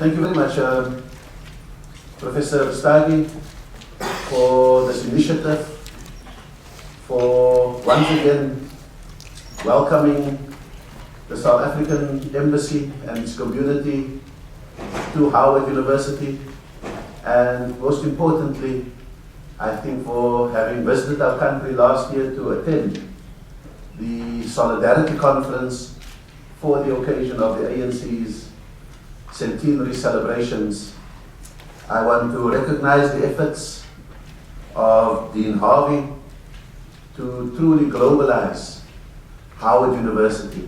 Thank you very much, Professor Stagi, for this initiative, for once again welcoming the South African Embassy and its community to Howard University, and most importantly, I think for having visited our country last year to attend the Solidarity Conference for the occasion of the ANC's centenary celebrations. I want to recognize the efforts of Dean Harvey to truly globalize Howard University.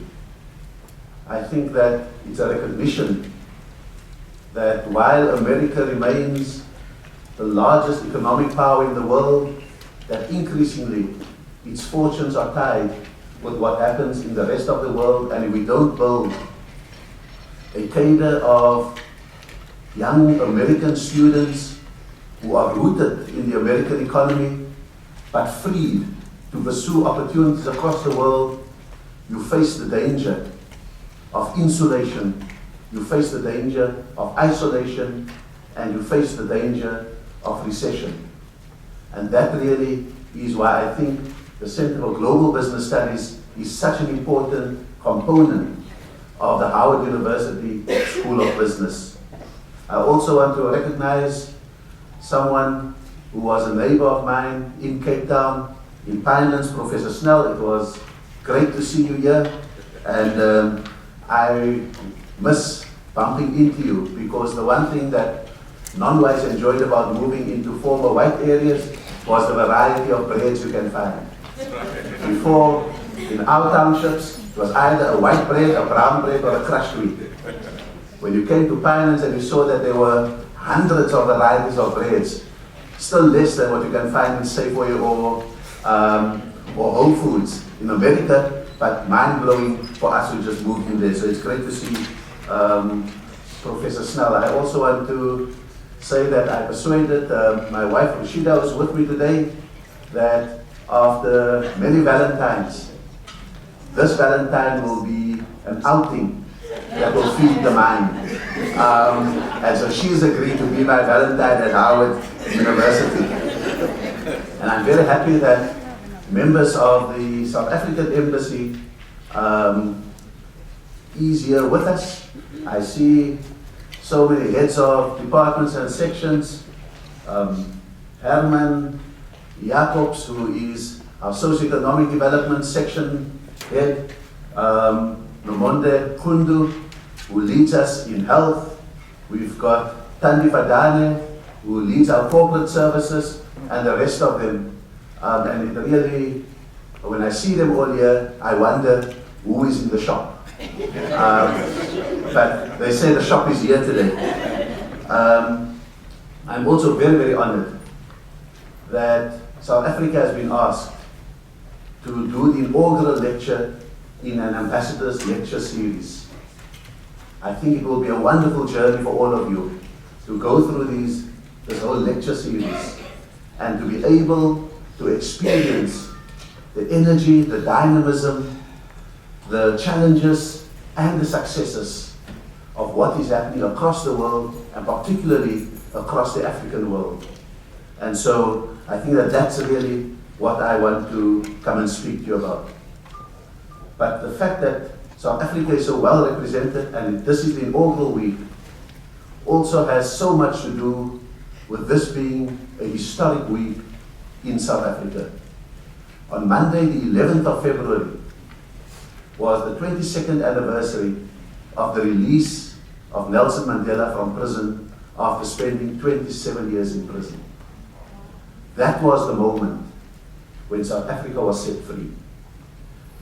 I think that it's a recognition that while America remains the largest economic power in the world, that increasingly its fortunes are tied with what happens in the rest of the world, and if we don't build a cadre of young American students who are rooted in the American economy, but freed to pursue opportunities across the world, you face the danger of insulation, you face the danger of isolation, and you face the danger of recession. And that really is why I think the Center for Global Business Studies is such an important component of the Howard University School of Business. I also want to recognize someone who was a neighbor of mine in Cape Town, in Pinelands, Professor Snell. It was great to see you here, and I miss bumping into you, because the one thing that non-whites enjoyed about moving into former white areas was the variety of breads you can find. Before, in our townships, it was either a white bread, a brown bread, or a crushed wheat. When you came to Pinelands and you saw that there were hundreds of varieties of breads, still less than what you can find in Safeway or Whole Foods in America, but mind-blowing for us who just moved in there. So it's great to see Professor Snell. I also want to say that I persuaded my wife Rashida, who's with me today, that after many Valentines, this Valentine will be an outing that will feed the mind. And so she's agreed to be my Valentine at Howard University. And I'm very happy that members of the South African Embassy is here with us. I see so many heads of departments and sections. Herman Jacobs, who is our socioeconomic development section head. Nomonde Kundu, who leads us in health. We've got Tandi Fadane, who leads our corporate services, and the rest of them. And it really, when I see them all here, I wonder who is in the shop. But they say the shop is here today. I'm also very, very honored that South Africa has been asked to do the inaugural lecture in an ambassador's lecture series. I think it will be a wonderful journey for all of you to go through this whole lecture series and to be able to experience the energy, the dynamism, the challenges and the successes of what is happening across the world, and particularly across the African world. And so I think that that's really what I want to come and speak to you about. But the fact that South Africa is so well represented, and this is the inaugural week, also has so much to do with this being a historic week in South Africa. On Monday, the 11th of February, was the 22nd anniversary of the release of Nelson Mandela from prison after spending 27 years in prison. That was the moment when South Africa was set free.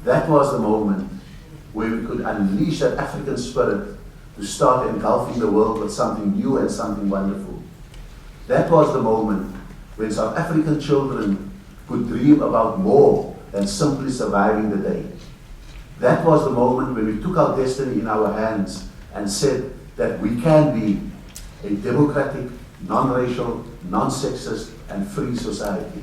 That was the moment where we could unleash that African spirit to start engulfing the world with something new and something wonderful. That was the moment when South African children could dream about more than simply surviving the day. That was the moment when we took our destiny in our hands and said that we can be a democratic, non-racial, non-sexist, and free society.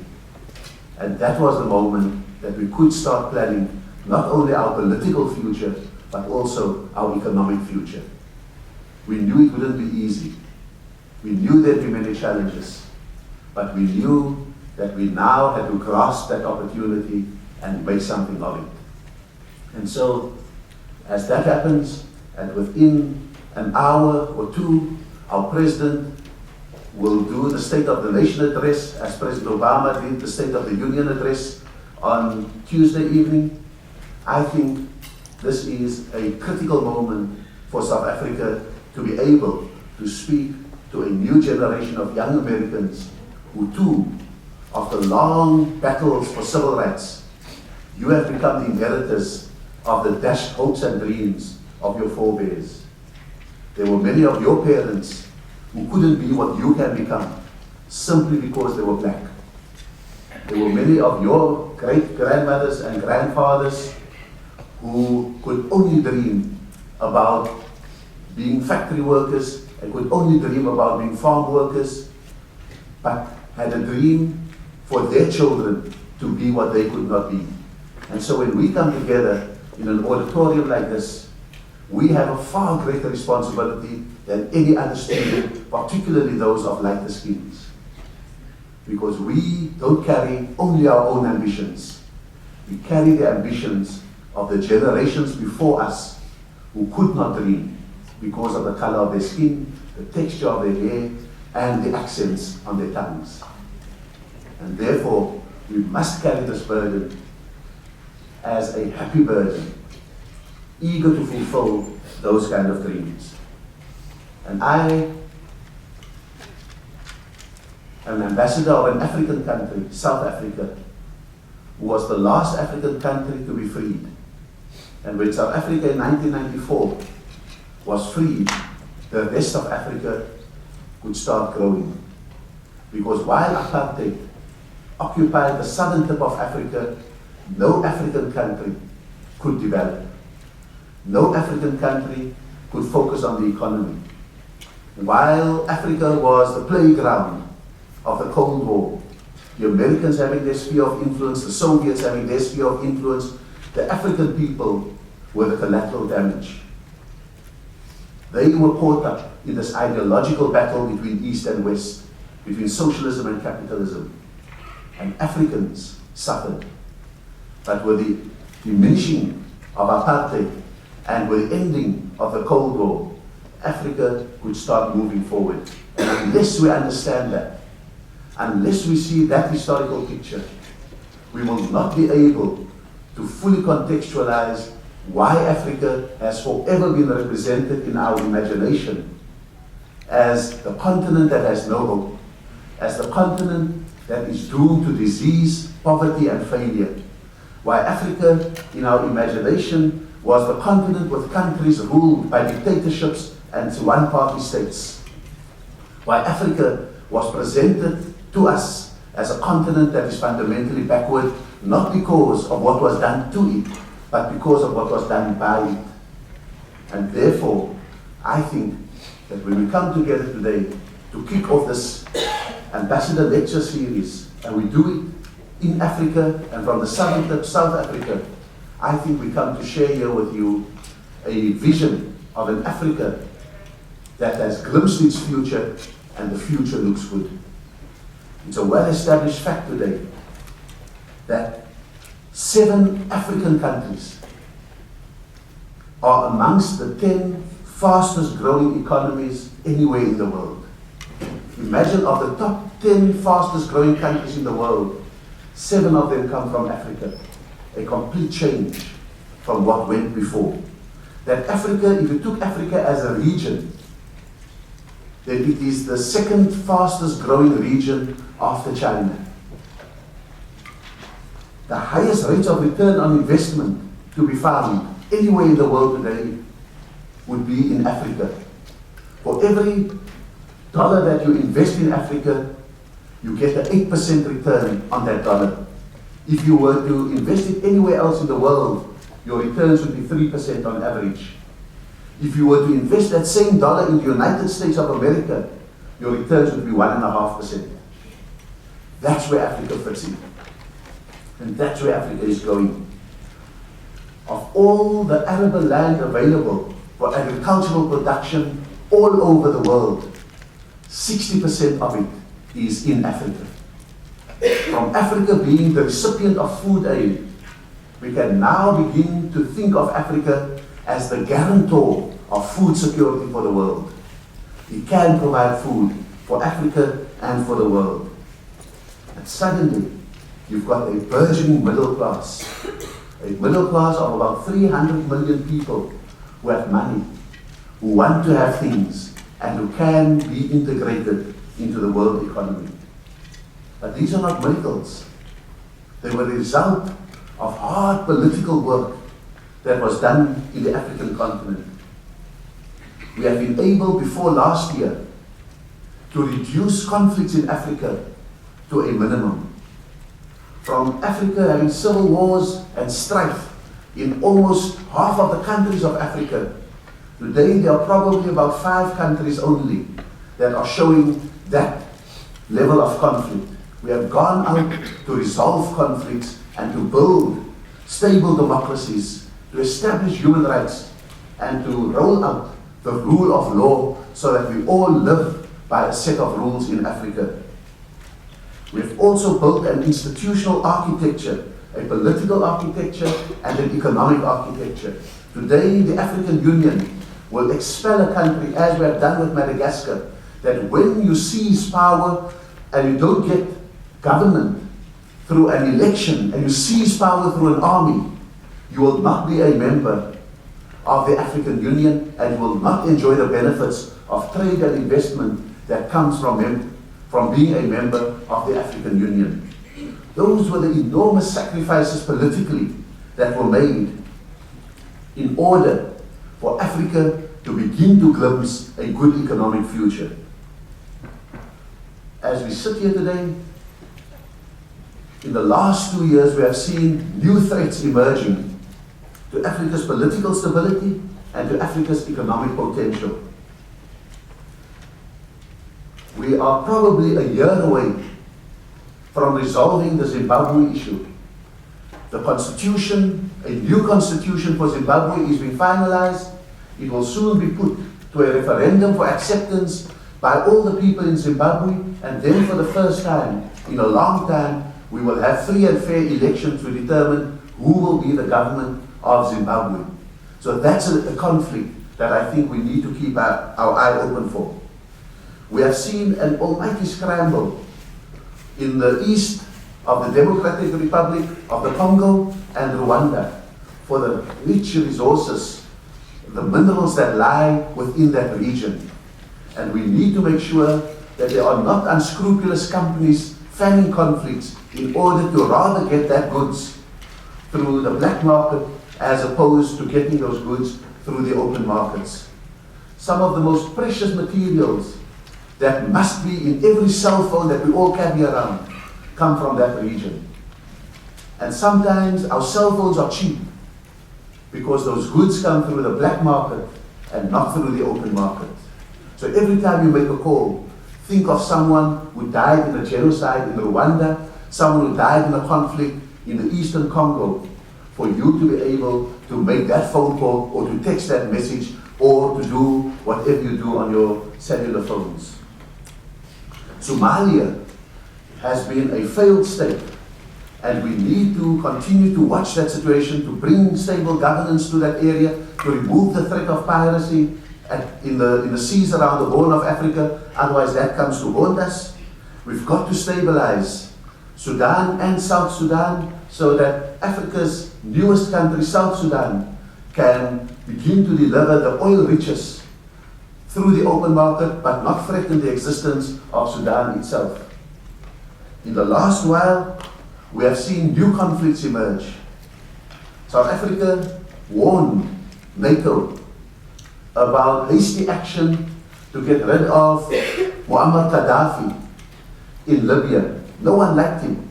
And that was the moment that we could start planning not only our political future, but also our economic future. We knew it wouldn't be easy. We knew there'd be many challenges, but we knew that we now had to grasp that opportunity and make something of it. And so, as that happens, and within an hour or two, our President will do the State of the Nation address, as President Obama did the State of the Union address on Tuesday evening. I think this is a critical moment for South Africa to be able to speak to a new generation of young Americans who too, after long battles for civil rights, you have become the inheritors of the dashed hopes and dreams of your forebears. There were many of your parents who couldn't be what you can become simply because they were black. There were many of your great-grandmothers and grandfathers who could only dream about being factory workers and could only dream about being farm workers, but had a dream for their children to be what they could not be. And so when we come together in an auditorium like this, we have a far greater responsibility than any other student, particularly those of lighter skins. Because we don't carry only our own ambitions. We carry the ambitions of the generations before us who could not dream because of the color of their skin, the texture of their hair, and the accents on their tongues. And therefore, we must carry this burden as a happy burden, eager to fulfill those kind of dreams. And I am an ambassador of an African country, South Africa, who was the last African country to be freed. And when South Africa in 1994 was freed, the rest of Africa could start growing. Because while apartheid occupied the southern tip of Africa, no African country could develop. No African country could focus on the economy. While Africa was the playground of the Cold War, the Americans having their sphere of influence, the Soviets having their sphere of influence, the African people were the collateral damage. They were caught up in this ideological battle between East and West, between socialism and capitalism. And Africans suffered. But with the diminishing of apartheid and with the ending of the Cold War, Africa could start moving forward. And unless we understand that, unless we see that historical picture, we will not be able to fully contextualize why Africa has forever been represented in our imagination as the continent that has no hope, as the continent that is doomed to disease, poverty, and failure. Why Africa, in our imagination, was the continent with countries ruled by dictatorships and one-party states. Why Africa was presented to us as a continent that is fundamentally backward, not because of what was done to it, but because of what was done by it. And therefore, I think that when we come together today to kick off this Ambassador Lecture Series, and we do it in Africa and from the southern tip, South Africa, I think we come to share here with you a vision of an Africa that has glimpsed its future, and the future looks good. It's a well-established fact today that 7 African countries are amongst the 10 fastest growing economies anywhere in the world. Imagine of the top 10 fastest growing countries in the world, 7 of them come from Africa. A complete change from what went before. That Africa, if you took Africa as a region, then it is the second fastest growing region after China. The highest rates of return on investment to be found anywhere in the world today would be in Africa. For every dollar that you invest in Africa, you get an 8% return on that dollar. If you were to invest it anywhere else in the world, your returns would be 3% on average. If you were to invest that same dollar in the United States of America, your returns would be 1.5%. That's where Africa fits in. And that's where Africa is going. Of all the arable land available for agricultural production, all over the world, 60% of it is in Africa. From Africa being the recipient of food aid, we can now begin to think of Africa as the guarantor of food security for the world. It can provide food for Africa and for the world. And suddenly, you've got a burgeoning middle class. A middle class of about 300 million people who have money, who want to have things, and who can be integrated into the world economy. But these are not miracles. They were the result of hard political work that was done in the African continent. We have been able, before last year, to reduce conflicts in Africa to a minimum. From Africa having civil wars and strife in almost half of the countries of Africa, today there are probably about 5 countries only that are showing that level of conflict. We have gone out to resolve conflicts and to build stable democracies, to establish human rights, and to roll out the rule of law so that we all live by a set of rules in Africa. We've also built an institutional architecture, a political architecture and an economic architecture. Today, the African Union will expel a country, as we have done with Madagascar, that when you seize power and you don't get government through an election and you seize power through an army, you will not be a member of the African Union and you will not enjoy the benefits of trade and investment that comes from being a member of the African Union. Those were the enormous sacrifices politically that were made in order for Africa to begin to glimpse a good economic future. As we sit here today, in the last 2 years we have seen new threats emerging to Africa's political stability and to Africa's economic potential. We are probably a year away from resolving the Zimbabwe issue. The constitution, a new constitution for Zimbabwe is being finalized. It will soon be put to a referendum for acceptance by all the people in Zimbabwe, and then for the first time in a long time, we will have free and fair elections to determine who will be the government of Zimbabwe. So that's a conflict that I think we need to keep our eye open for. We have seen an almighty scramble in the east of the Democratic Republic of the Congo and Rwanda for the rich resources, the minerals that lie within that region. And we need to make sure that there are not unscrupulous companies fanning conflicts in order to rather get that goods through the black market as opposed to getting those goods through the open markets. Some of the most precious materials that must be in every cell phone that we all carry around come from that region. And sometimes our cell phones are cheap because those goods come through the black market and not through the open market. So every time you make a call, think of someone who died in a genocide in Rwanda, someone who died in a conflict in the eastern Congo, for you to be able to make that phone call or to text that message or to do whatever you do on your cellular phones. Somalia has been a failed state, and we need to continue to watch that situation, to bring stable governance to that area, to remove the threat of piracy in the seas around the Horn of Africa, otherwise that comes to haunt us. We've got to stabilize Sudan and South Sudan so that Africa's newest country, South Sudan, can begin to deliver the oil riches through the open market, but not threaten the existence of Sudan itself. In the last while, we have seen new conflicts emerge. South Africa warned NATO about hasty action to get rid of Muammar Gaddafi in Libya. No one liked him.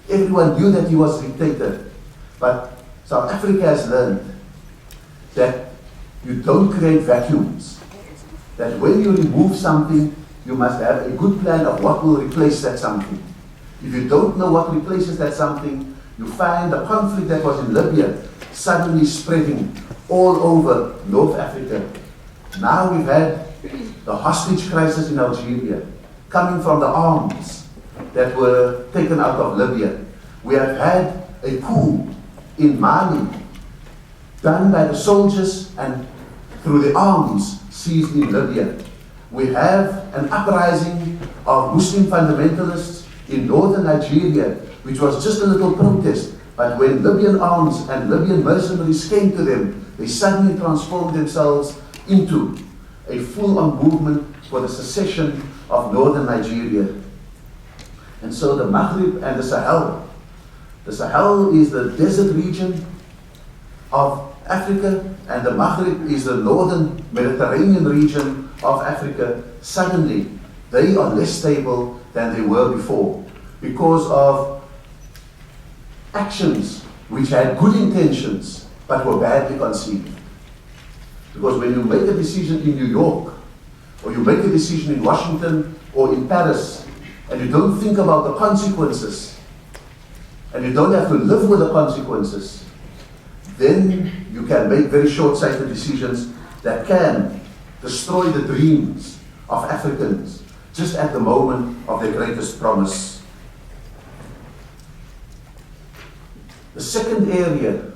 Everyone knew that he was a dictator. But South Africa has learned that you don't create vacuums. That when you remove something, you must have a good plan of what will replace that something. If you don't know what replaces that something, you find the conflict that was in Libya suddenly spreading all over North Africa. Now we've had the hostage crisis in Algeria, coming from the arms that were taken out of Libya. We have had a coup in Mali, done by the soldiers and through the arms seized in Libya. We have an uprising of Muslim fundamentalists in northern Nigeria, which was just a little protest, but when Libyan arms and Libyan mercenaries came to them, they suddenly transformed themselves into a full-on movement for the secession of northern Nigeria. And so the Maghreb and the Sahel is the desert region of Africa, and the Maghreb is the northern Mediterranean region of Africa. Suddenly, they are less stable than they were before because of actions which had good intentions but were badly conceived. Because when you make a decision in New York, or you make a decision in Washington or in Paris, and you don't think about the consequences, and you don't have to live with the consequences, then you can make very short-sighted decisions that can destroy the dreams of Africans just at the moment of their greatest promise. The second area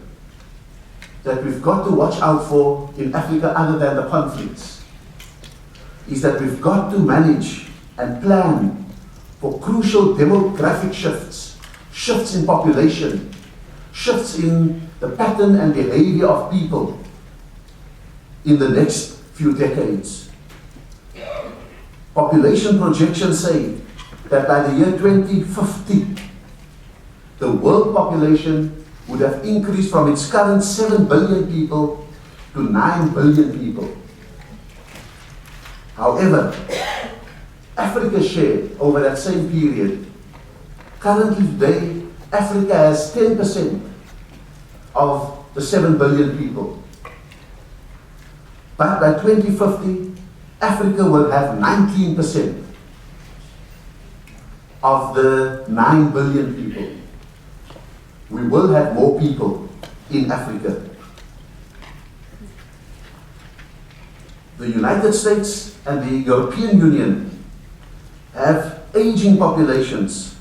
that we've got to watch out for in Africa, other than the conflicts, is that we've got to manage and plan for crucial demographic shifts, shifts in population, shifts in the pattern and behavior of people in the next few decades. Population projections say that by the year 2050, the world population would have increased from its current 7 billion people to 9 billion people. However, Africa's share over that same period, currently today, Africa has 10% of the 7 billion people. But by 2050, Africa will have 19% of the 9 billion people. We will have more people in Africa. The United States and the European Union have aging populations.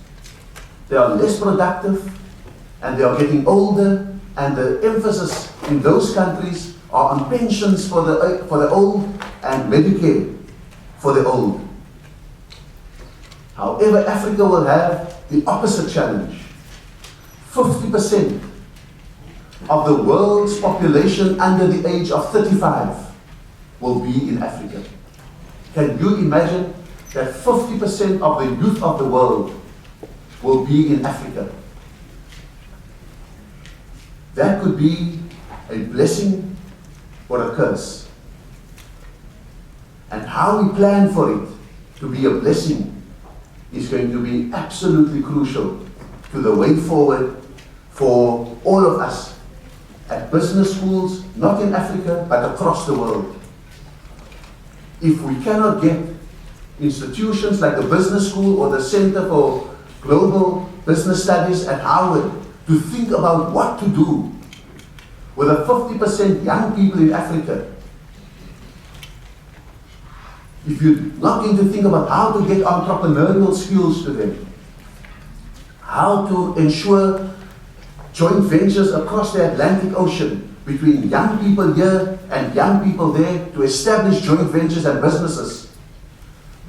They are less productive and they are getting older, and the emphasis in those countries are on pensions for the old and Medicare for the old. However, Africa will have the opposite challenge. 50% of the world's population under the age of 35 will be in Africa. Can you imagine that 50% of the youth of the world will be in Africa? That could be a blessing or a curse. And how we plan for it to be a blessing is going to be absolutely crucial to the way forward for all of us at business schools, not in Africa, but across the world. If we cannot get institutions like the business school or the Center for Global Business Studies at Harvard to think about what to do with the 50% young people in Africa, if you're not going to think about how to get entrepreneurial skills to them, how to ensure joint ventures across the Atlantic Ocean between young people here and young people there to establish joint ventures and businesses,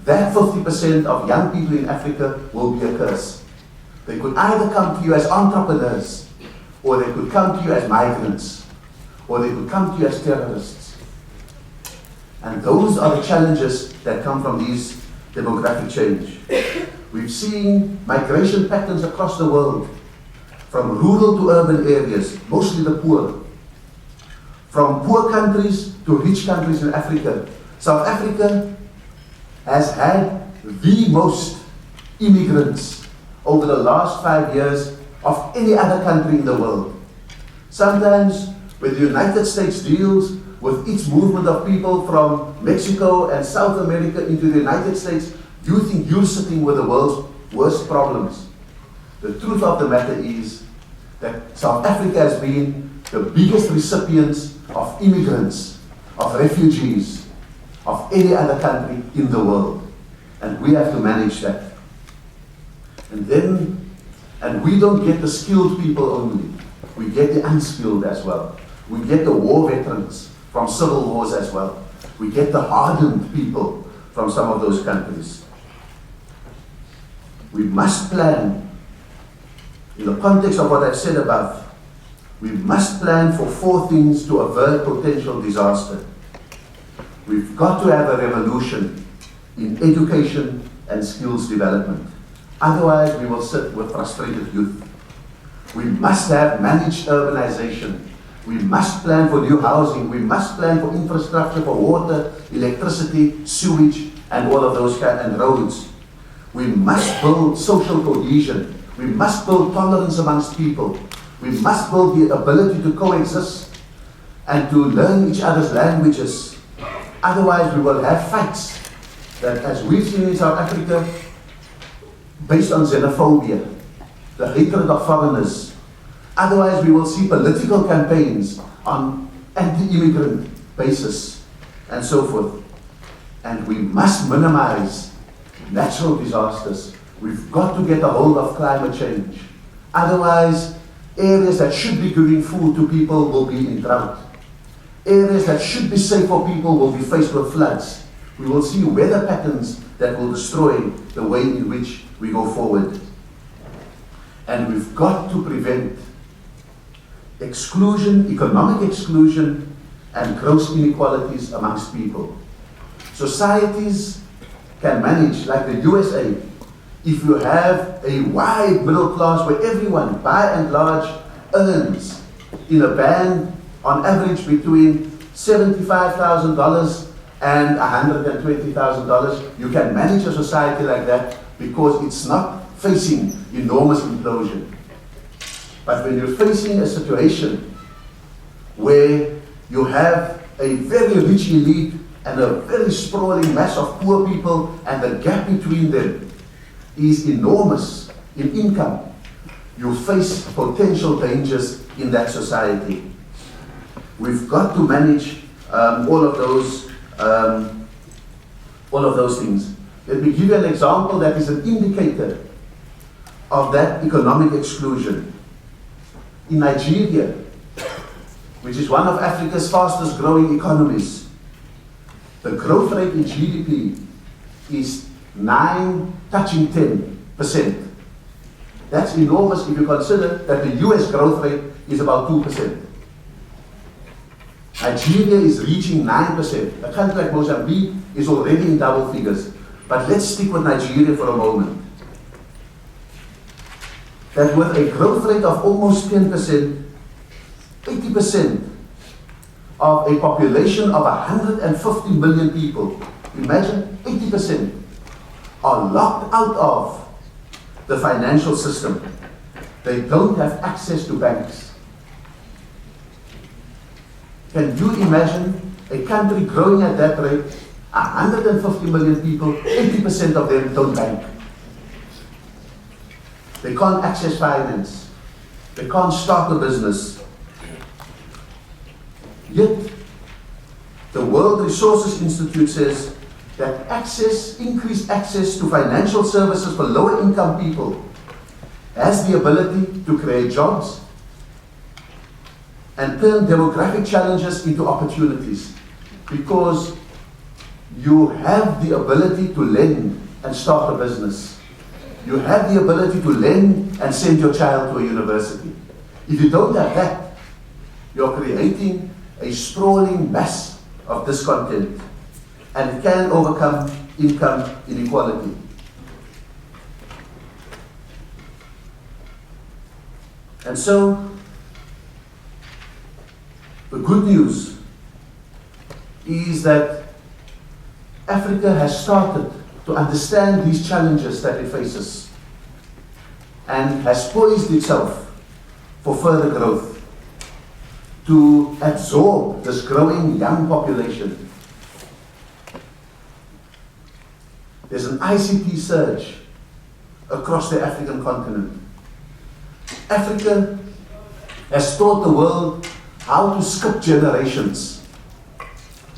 that 50% of young people in Africa will be a curse. They could either come to you as entrepreneurs, or they could come to you as migrants, or they could come to you as terrorists. And those are the challenges that come from these demographic change. We've seen migration patterns across the world, from rural to urban areas, mostly the poor. From poor countries to rich countries in Africa. South Africa has had the most immigrants over the last 5 years of any other country in the world. Sometimes when the United States deals with its movement of people from Mexico and South America into the United States, you think you're sitting with the world's worst problems. The truth of the matter is that South Africa has been the biggest recipients of immigrants, of refugees, of any other country in the world. And we have to manage that. And we don't get the skilled people only. We get the unskilled as well. We get the war veterans from civil wars as well. We get the hardened people from some of those countries. We must plan, in the context of what I've said above, we must plan for 4 things to avert potential disaster. We've got to have a revolution in education and skills development. Otherwise, we will sit with frustrated youth. We must have managed urbanization. We must plan for new housing. We must plan for infrastructure, for water, electricity, sewage, and all of those and roads. We must build social cohesion. We must build tolerance amongst people. We must build the ability to coexist and to learn each other's languages. Otherwise, we will have fights that, as we've seen in South Africa, based on xenophobia, the hatred of foreigners. Otherwise, we will see political campaigns on anti-immigrant basis and so forth. And we must minimize natural disasters. We've got to get a hold of climate change. Otherwise, areas that should be giving food to people will be in drought. Areas that should be safe for people will be faced with floods. We will see weather patterns that will destroy the way in which we go forward. And we've got to prevent exclusion, economic exclusion, and gross inequalities amongst people. Societies can manage, like the USA, if you have a wide middle class where everyone, by and large, earns in a band on average between $75,000 and $120,000, you can manage a society like that because it's not facing enormous implosion. But when you're facing a situation where you have a very rich elite and a very sprawling mass of poor people, and the gap between them is enormous in income, you face potential dangers in that society. We've got to manage all of those things. Let me give you an example that is an indicator of that economic exclusion. In Nigeria, which is one of Africa's fastest growing economies, the growth rate in GDP is 9 touching 10%. That's enormous if you consider that the US growth rate is about 2%. Nigeria is reaching 9%. A country like Mozambique is already in double figures. But let's stick with Nigeria for a moment. That with a growth rate of almost 10%, 80% of a population of 150 million people, imagine 80%, are locked out of the financial system. They don't have access to banks. Can you imagine a country growing at that rate, 150 million people, 80% of them don't bank. They can't access finance. They can't start a business. Yet, the World Resources Institute says that increased access to financial services for lower income people has the ability to create jobs and turn demographic challenges into opportunities, because you have the ability to lend and start a business. You have the ability to lend and send your child to a university. If you don't have that, you're creating a sprawling mass of discontent, and it can overcome income inequality. And so, the good news is that Africa has started to understand these challenges that it faces and has poised itself for further growth, to absorb this growing young population. There's an ICT surge across the African continent. Africa has taught the world how to skip generations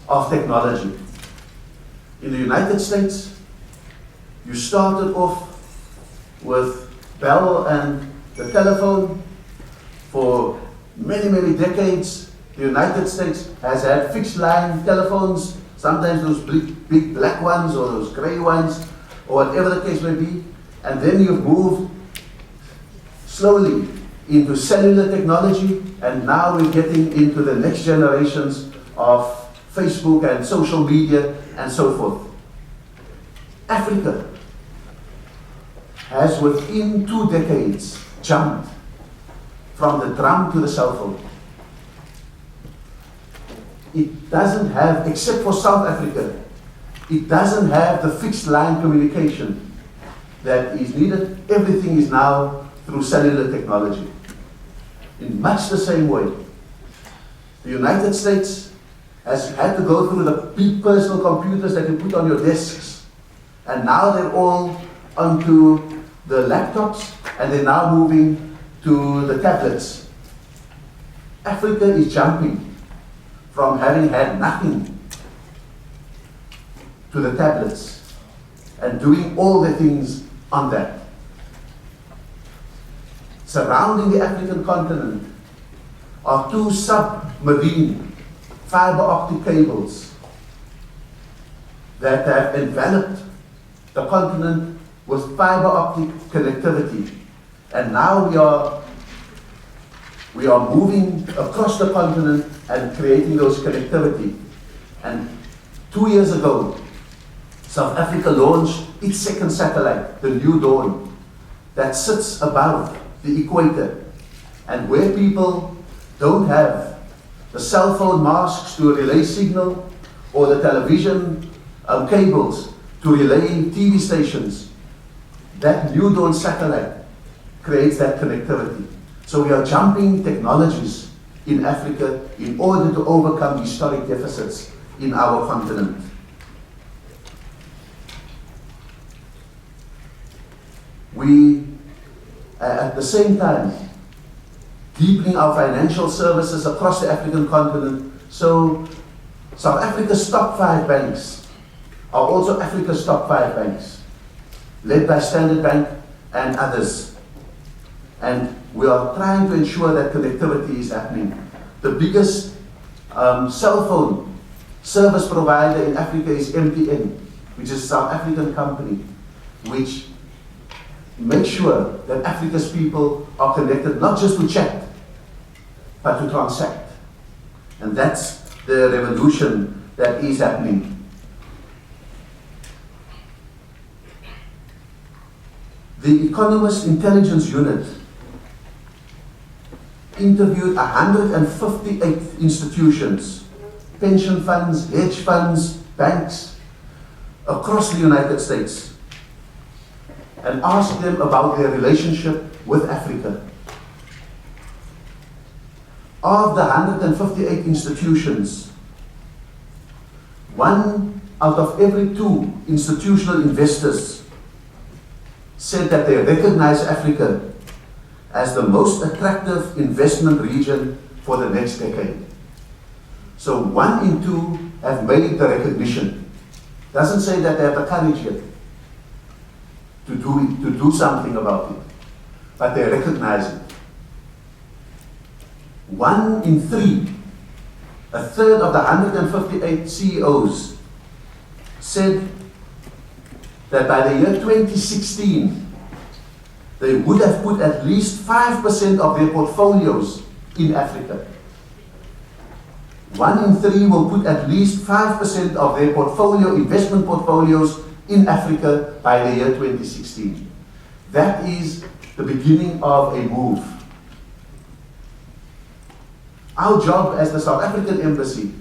of technology. In the United States, you started off with Bell and the telephone. For many, many decades, the United States has had fixed line telephones, sometimes those big black ones or those gray ones, or whatever the case may be. And then you've moved slowly into cellular technology, and now we're getting into the next generations of Facebook and social media and so forth. Africa has within 2 decades jumped from the drum to the cell phone. It doesn't have, except for South Africa, it doesn't have the fixed line communication that is needed. Everything is now through cellular technology. In much the same way, the United States has had to go through the big personal computers that you put on your desks, and now they're all onto the laptops, and they're now moving to the tablets. Africa is jumping from having had nothing to the tablets and doing all the things on that. Surrounding the African continent are 2 submarine fiber optic cables that have enveloped the continent with fiber optic connectivity. And now we are moving across the continent and creating those connectivity. And 2 years ago, South Africa launched its second satellite, the New Dawn, that sits above the equator, and where people don't have the cell phone masts to relay signal or the television cables to relay TV stations, that New Dawn satellite creates that connectivity. So we are jumping technologies in Africa in order to overcome historic deficits in our continent. We, at the same time, deepening our financial services across the African continent. So South Africa's top 5 banks are also Africa's top 5 banks, led by Standard Bank and others. And we are trying to ensure that connectivity is happening. The biggest cell phone service provider in Africa is MTN, which is a South African company, which makes sure that Africa's people are connected not just to chat, but to transact. And that's the revolution that is happening. The Economist Intelligence Unit interviewed 158 institutions, pension funds, hedge funds, banks across the United States, and asked them about their relationship with Africa. Of the 158 institutions, 1 out of every 2 institutional investors said that they recognize Africa as the most attractive investment region for the next decade. So 1 in 2 have made the recognition. Doesn't say that they have the courage yet to do something about it, but they recognize it. 1 in 3, a third of the 158 CEOs, said that by the year 2016, they would have put at least 5% of their portfolios in Africa. 1 in 3 will put at least 5% of their portfolio, investment portfolios, in Africa by the year 2016. That is the beginning of a move. Our job as the South African Embassy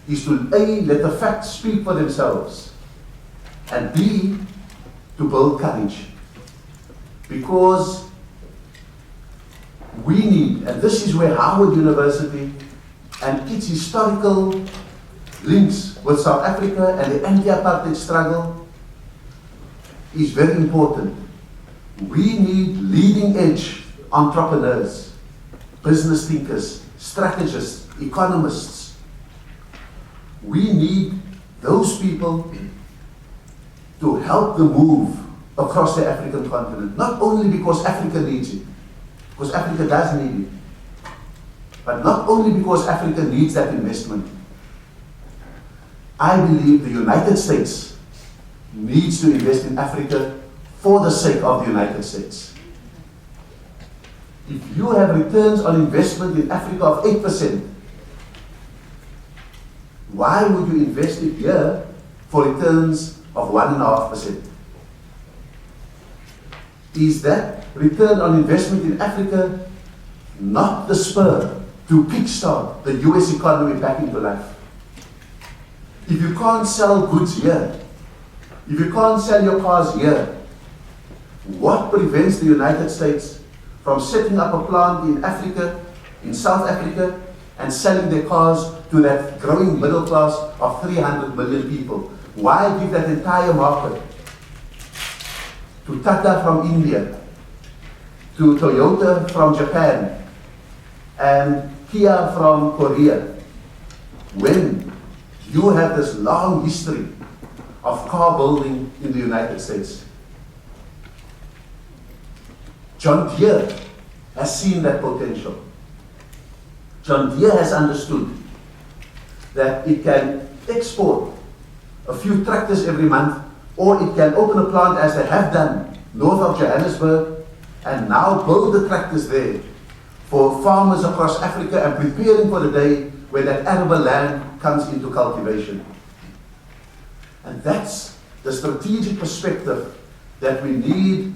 is to A, let the facts speak for themselves, and B, to build courage. Because we need, and this is where Howard University and its historical links with South Africa and the anti-apartheid struggle is very important. We need leading edge entrepreneurs, business thinkers, strategists, economists. We need those people to help the move across the African continent, not only because Africa needs it, because Africa does need it, but not only because Africa needs that investment. I believe the United States needs to invest in Africa for the sake of the United States. If you have returns on investment in Africa of 8%, why would you invest it here for returns of 1.5%? Is that return on investment in Africa not the spur to kickstart the US economy back into life? If you can't sell goods here, if you can't sell your cars here, what prevents the United States from setting up a plant in Africa, in South Africa, and selling their cars to that growing middle class of 300 million people? Why give that entire market to Tata from India, to Toyota from Japan, and Kia from Korea, when you have this long history of car building in the United States? John Deere has seen that potential. John Deere has understood that it can export a few tractors every month, or it can open a plant, as they have done north of Johannesburg, and now build the tractors there for farmers across Africa and preparing for the day when that arable land comes into cultivation. And that's the strategic perspective that we need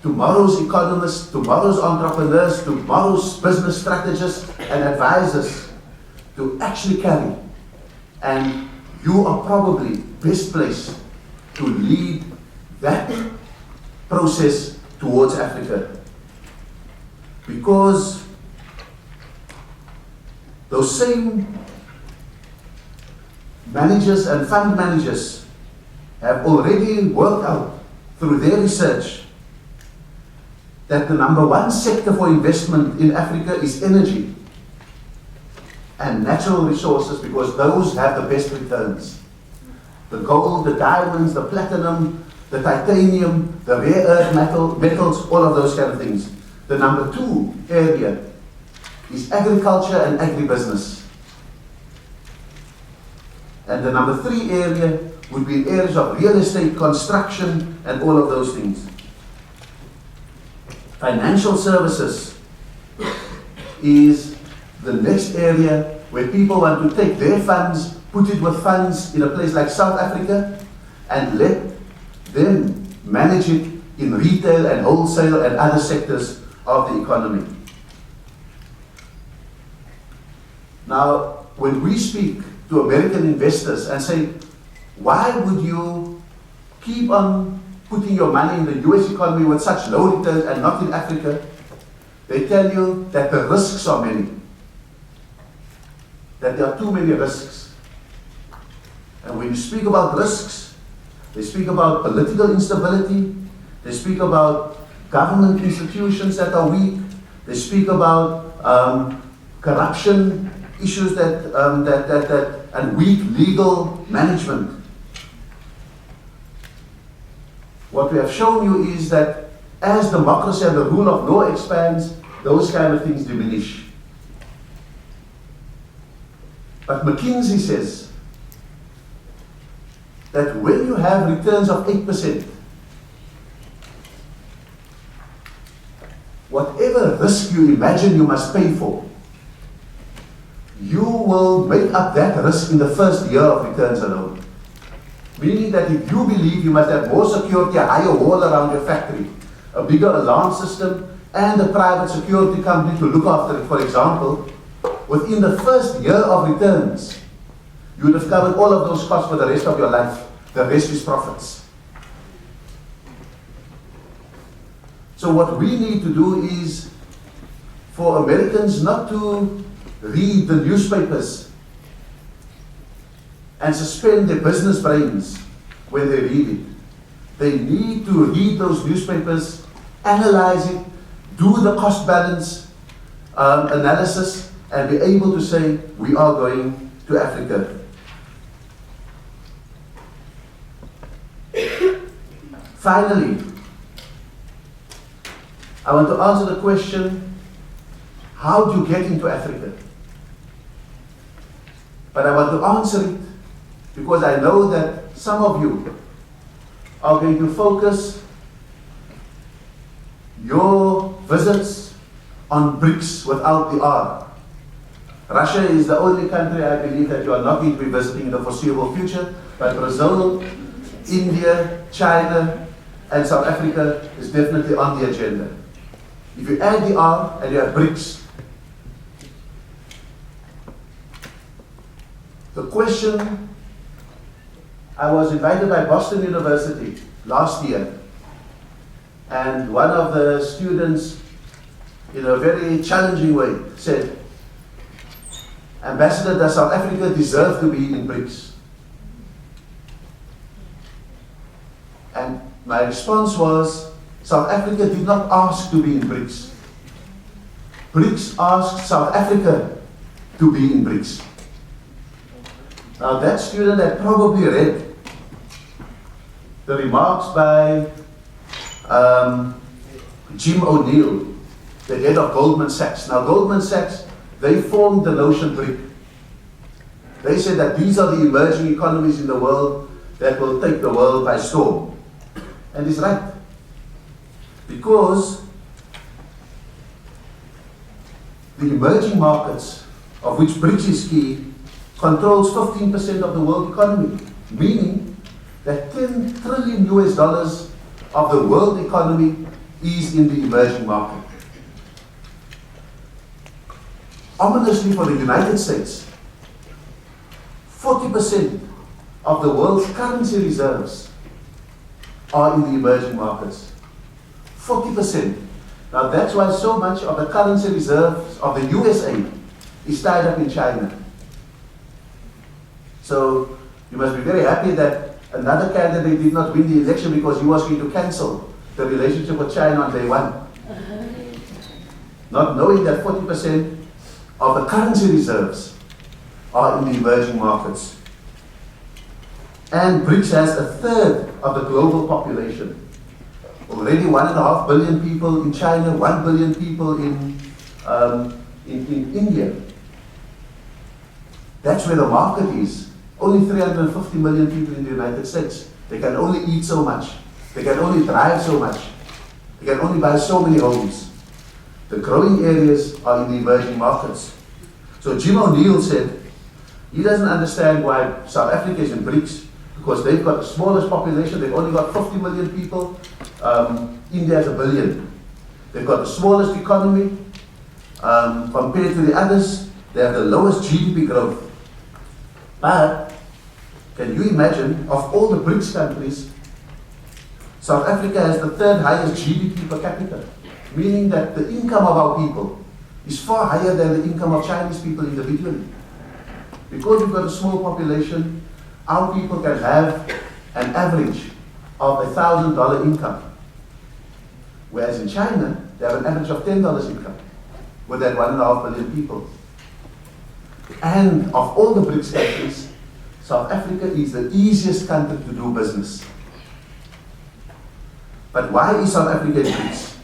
tomorrow's economists, tomorrow's entrepreneurs, tomorrow's business strategists and advisors to actually carry. And you are probably best placed to lead that process towards Africa. Because those same managers and fund managers have already worked out through their research that the number one sector for investment in Africa is energy and natural resources, because those have the best returns. The gold, the diamonds, the platinum, the titanium, the rare earth metals, all of those kind of things. The number two area is agriculture and agribusiness. And the number three area would be in areas of real estate, construction, and all of those things. Financial services is the next area where people want to take their funds, put it with funds in a place like South Africa, and let them manage it in retail and wholesale and other sectors of the economy. Now, when we speak to American investors and say, why would you keep on putting your money in the US economy with such low returns and not in Africa? They tell you that the risks are many, that there are too many risks. And when you speak about risks, they speak about political instability, they speak about government institutions that are weak, they speak about corruption issues and weak legal management. What we have shown you is that as democracy and the rule of law expands, those kind of things diminish. But McKinsey says that when you have returns of 8%, whatever risk you imagine you must pay for, you will make up that risk in the first year of returns alone. Meaning that if you believe you must have more security, a higher wall around your factory, a bigger alarm system, and a private security company to look after it, for example, within the first year of returns, you would have covered all of those costs for the rest of your life. The rest is profits. So what we need to do is for Americans not to read the newspapers and suspend their business brains when they read it. They need to read those newspapers, analyze it, do the cost balance analysis, and be able to say, we are going to Africa. Finally, I want to answer the question, how do you get into Africa? But I want to answer it because I know that some of you are going to focus your visits on BRICS without the R. Russia is the only country I believe that you are not going to be visiting in the foreseeable future, but Brazil, India, China, and South Africa is definitely on the agenda. If you add the R and you have BRICS, the question, I was invited by Boston University last year, and one of the students, in a very challenging way, said, Ambassador, does South Africa deserve to be in BRICS? And my response was, South Africa did not ask to be in BRICS. BRICS asked South Africa to be in BRICS. Now that student had probably read the remarks by Jim O'Neill, the head of Goldman Sachs. Now Goldman Sachs, they formed the notion BRIC. They said that these are the emerging economies in the world that will take the world by storm. And it's right. Because the emerging markets, of which BRICS is key, controls 15% of the world economy, meaning that $10 trillion of the world economy is in the emerging market. Ominously for the United States, 40% of the world's currency reserves are in the emerging markets. 40%. Now that's why so much of the currency reserves of the USA is tied up in China. So you must be very happy that another candidate did not win the election because he was going to cancel the relationship with China on day one. Not knowing that 40% of the currency reserves are in the emerging markets. And BRICS has a third of the global population. Already 1.5 billion people in China, 1 billion people in India. That's where the market is. Only 350 million people in the United States. They can only eat so much. They can only drive so much. They can only buy so many homes. The growing areas are in the emerging markets. So Jim O'Neill said he doesn't understand why South Africa is in BRICS, because they've got the smallest population. They've only got 50 million people. India has 1 billion. They've got the smallest economy compared to the others. They have the lowest GDP growth. But can you imagine, of all the BRICS countries, South Africa has the third highest GDP per capita, meaning that the income of our people is far higher than the income of Chinese people individually. Because we've got a small population, our people can have an average of $1,000 income. Whereas in China, they have an average of $10 income with that 1.5 billion people. And of all the BRICS countries, South Africa is the easiest country to do business. But why is South Africa in BRICS?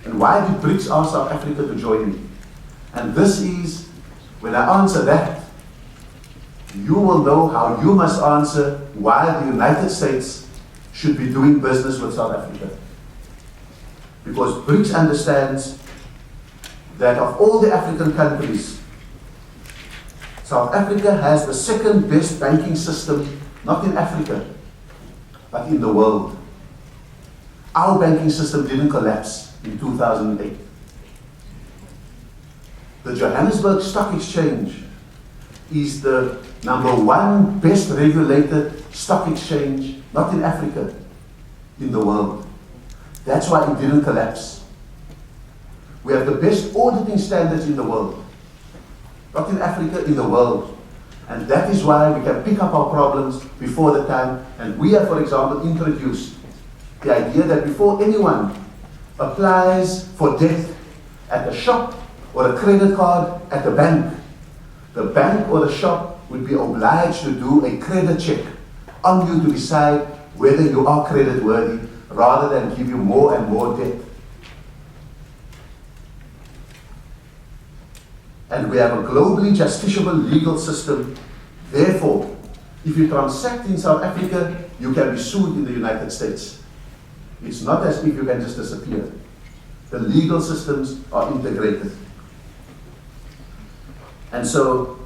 And why did BRICS ask South Africa to join me? And this is, when I answer that, you will know how you must answer why the United States should be doing business with South Africa. Because BRICS understands that of all the African countries, South Africa has the second best banking system, not in Africa, but in the world. Our banking system didn't collapse in 2008. The Johannesburg Stock Exchange is the #1 best regulated stock exchange, not in Africa, in the world. That's why it didn't collapse. We have the best auditing standards in the world, not in Africa, in the world. And that is why we can pick up our problems before the time. And we have, for example, introduced the idea that before anyone applies for debt at a shop or a credit card at the bank or the shop would be obliged to do a credit check on you to decide whether you are credit worthy rather than give you more and more debt. And we have a globally justiciable legal system. Therefore, if you transact in South Africa, you can be sued in the United States. It's not as if you can just disappear. The legal systems are integrated. And so,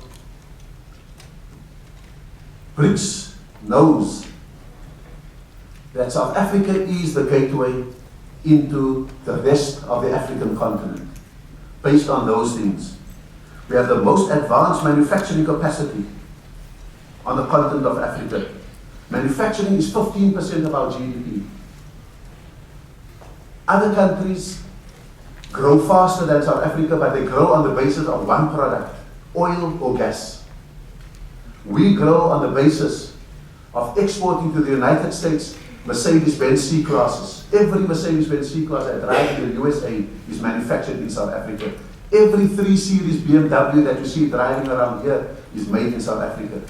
BRICS knows that South Africa is the gateway into the rest of the African continent, based on those things. We have the most advanced manufacturing capacity on the continent of Africa. Manufacturing is 15% of our GDP. Other countries grow faster than South Africa, but they grow on the basis of one product, oil or gas. We grow on the basis of exporting to the United States Mercedes-Benz C-classes. Every Mercedes-Benz C-class that drives in the USA is manufactured in South Africa. Every 3 Series BMW that you see driving around here is made in South Africa.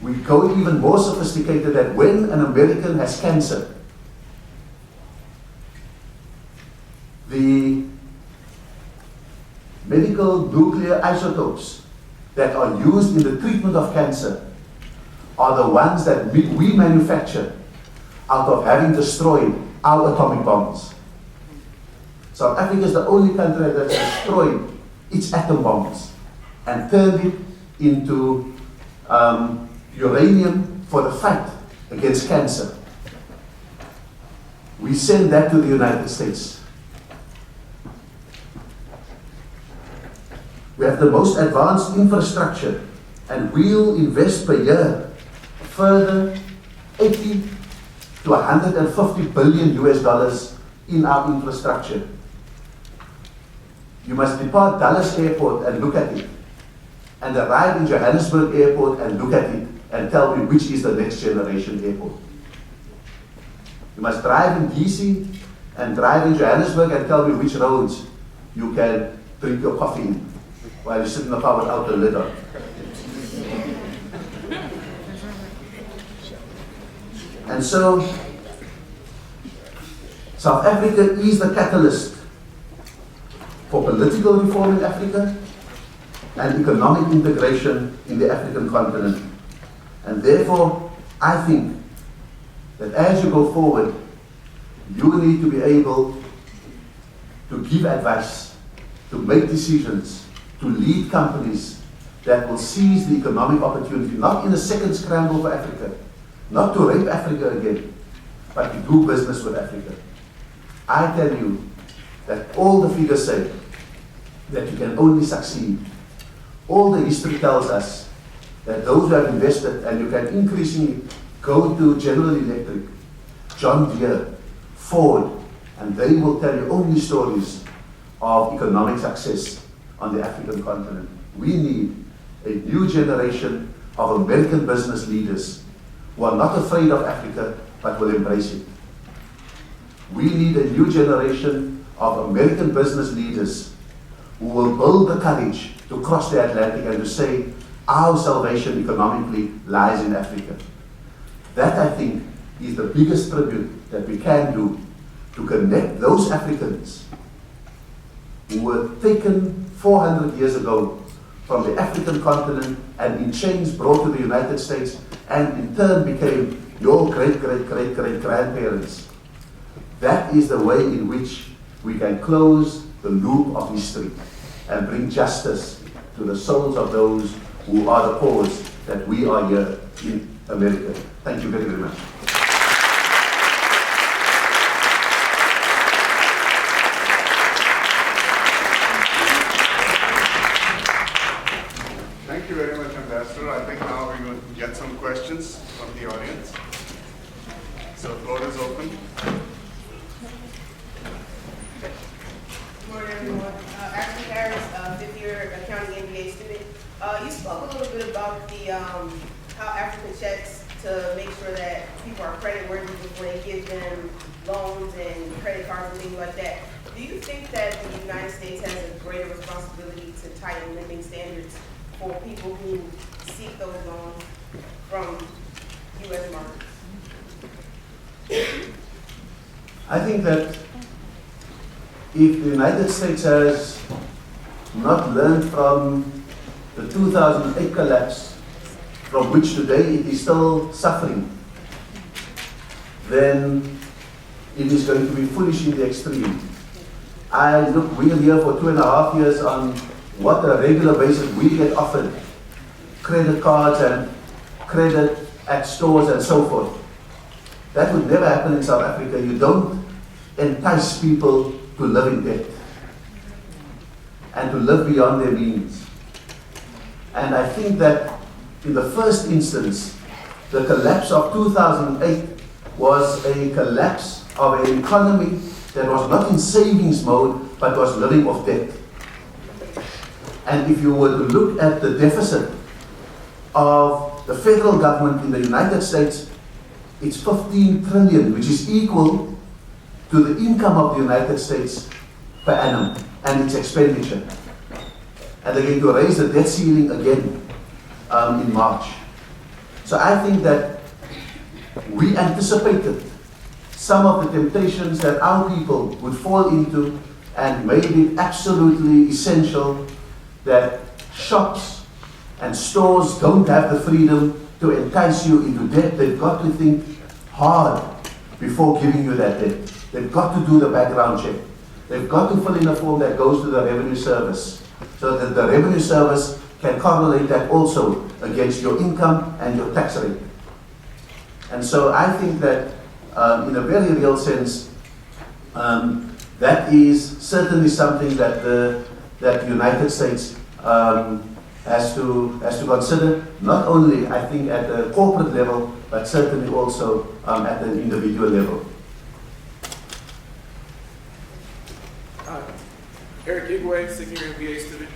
We go even more sophisticated that when an American has cancer, the medical nuclear isotopes that are used in the treatment of cancer are the ones that we manufacture out of having destroyed our atomic bombs. South Africa is the only country that has destroyed its atom bombs and turned it into uranium for the fight against cancer. We send that to the United States. We have the most advanced infrastructure, and we'll invest per year further 80 to 150 billion US dollars in our infrastructure. You must depart Dallas Airport and look at it, and arrive in Johannesburg Airport and look at it, and tell me which is the next generation airport. You must drive in DC and drive in Johannesburg and tell me which roads you can drink your coffee in while you sit in the car without the lid on. And so, South Africa is the catalyst for political reform in Africa and economic integration in the African continent. And therefore, I think that as you go forward, you need to be able to give advice, to make decisions, to lead companies that will seize the economic opportunity, not in a second scramble for Africa, not to rape Africa again, but to do business with Africa. I tell you that all the figures say that you can only succeed. All the history tells us that those who have invested, and you can increasingly go to General Electric, John Deere, Ford, and they will tell you only stories of economic success on the African continent. We need a new generation of American business leaders who are not afraid of Africa, but will embrace it. We need a new generation of American business leaders who will build the courage to cross the Atlantic and to say, our salvation economically lies in Africa. That, I think, is the biggest tribute that we can do to connect those Africans who were taken 400 years ago from the African continent and in chains brought to the United States and in turn became your great-great-great-great-grandparents. That is the way in which we can close the loop of history and bring justice to the souls of those who are the cause that we are here in America. Thank you very, very much. Thank you very much, Ambassador. I think now we're going to get some questions from the audience. So the floor is open. Good morning, everyone. Ashley Harris, fifth-year accounting MBA student. You spoke a little bit about the how Africa checks to make sure that people are credit-worthy before they give them loans and credit cards and things like that. Do you think that the United States has a greater responsibility to tighten lending standards for people who seek those loans from U.S. markets? I think that if the United States has not learned from the 2008 collapse, from which today it is still suffering, then it is going to be foolish in the extreme. We're here for 2.5 years on what a regular basis we get offered. Credit cards and credit at stores and so forth. That would never happen in South Africa. You don't entice people to live in debt and to live beyond their means. And I think that in the first instance, the collapse of 2008 was a collapse of an economy that was not in savings mode, but was living off debt. And if you were to look at the deficit of the federal government in the United States, it's 15 trillion, which is equal to the income of the United States per annum and its expenditure. And they're going to raise the debt ceiling again in March. So I think that we anticipated some of the temptations that our people would fall into and made it absolutely essential that shops and stores don't have the freedom to entice you into debt. They've got to think hard before giving you that debt. They've got to do the background check. They've got to fill in a form that goes to the revenue service so that the revenue service can correlate that also against your income and your tax rate. And so I think that in a very real sense, that is certainly something that the United States has to consider, not only I think at the corporate level, but certainly also at the individual level. Eric Igwe, second-year MBA student.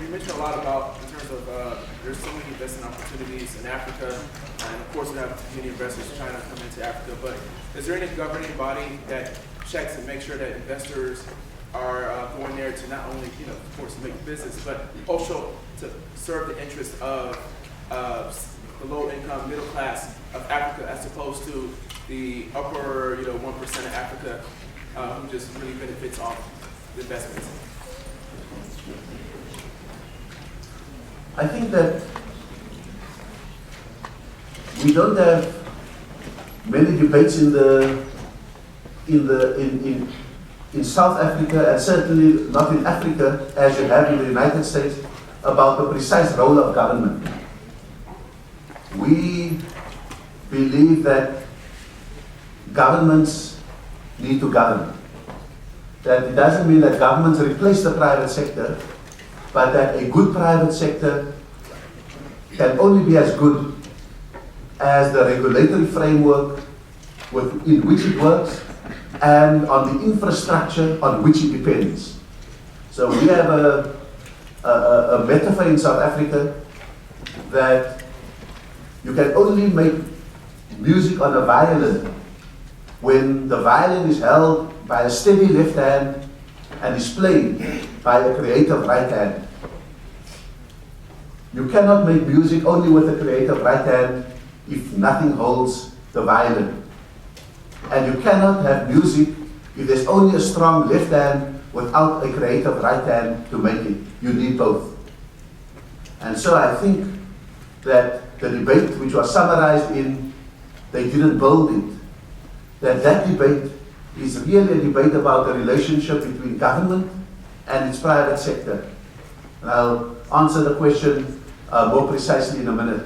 You mentioned a lot about in terms of there's so many investment opportunities in Africa, and of course we have many investors trying to come into Africa. But is there any governing body that checks and makes sure that investors are going there to not only, of course, make business, but also to serve the interests of the low-income, middle class of Africa, as opposed to the upper, 1% of Africa who just really benefits off the investments? I think that we don't have many debates in South Africa, and certainly not in Africa as you have in the United States, about the precise role of government. We believe that governments need to govern. That it doesn't mean that governments replace the private sector, but that a good private sector can only be as good as the regulatory framework in which it works and on the infrastructure on which it depends. So we have a metaphor in South Africa that you can only make music on a violin when the violin is held by a steady left hand and is played by a creative right hand. You cannot make music only with a creative right hand if nothing holds the violin. And you cannot have music if there's only a strong left hand without a creative right hand to make it. You need both. And so I think that the debate which was summarized in "They Didn't Build It," that debate is really a debate about the relationship between government and its private sector. And I'll answer the question more precisely in a minute.